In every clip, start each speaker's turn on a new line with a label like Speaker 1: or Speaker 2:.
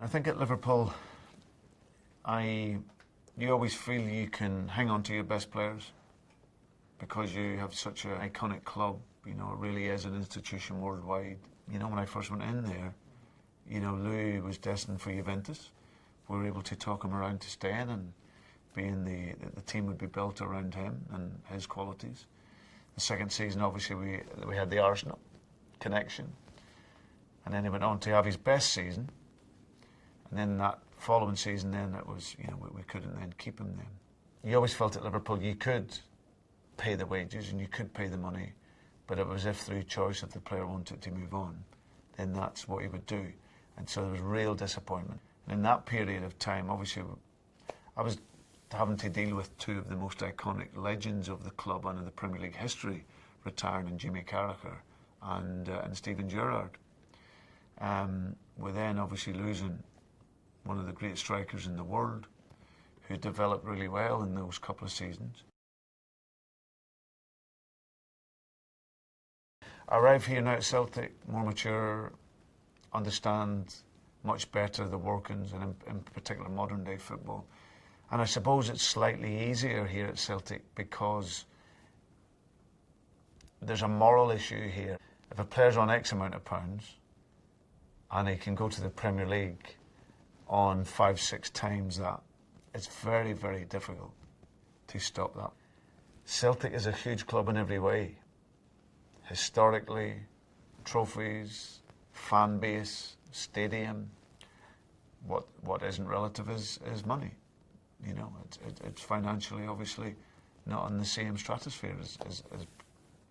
Speaker 1: I think at Liverpool, you always feel you can hang on to your best players because you have such an iconic club. You know, it really is an institution worldwide. You know, when I first went in there, you know, Louis was destined for Juventus. We were able to talk him around to staying, and being the team would be built around him and his qualities. The second season, obviously, we had the Arsenal connection, and then he went on to have his best season. And then that following season, then it was, you know, we couldn't then keep him then. You always felt at Liverpool you could pay the wages and you could pay the money, but it was if through choice, if the player wanted to move on, then that's what he would do. And so there was real disappointment. And in that period of time, obviously, I was having to deal with two of the most iconic legends of the club and of the Premier League history, retiring, in Jimmy Carragher and Steven Gerrard. We're then obviously losing one of the great strikers in the world, who developed really well in those couple of seasons. I arrive here now at Celtic, more mature, understand much better the workings, and in particular modern day football. And I suppose it's slightly easier here at Celtic because there's a moral issue here. If a player's on X amount of pounds and he can go to the Premier League on 5-6 times that, it's very, very difficult to stop that. Celtic is a huge club in every way. Historically, trophies, fan base, stadium. What isn't relative is money. You know, it's financially obviously not on the same stratosphere as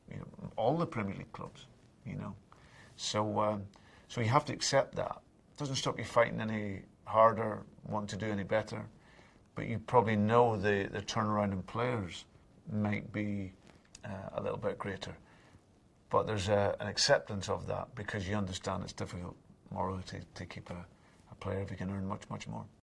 Speaker 1: you know, all the Premier League clubs. You know, so you have to accept that. It doesn't stop you fighting any harder, wanting to do any better, but you probably know the turnaround in players might be a little bit greater. But there's an acceptance of that because you understand it's difficult morally to keep a player if he can earn much, much more.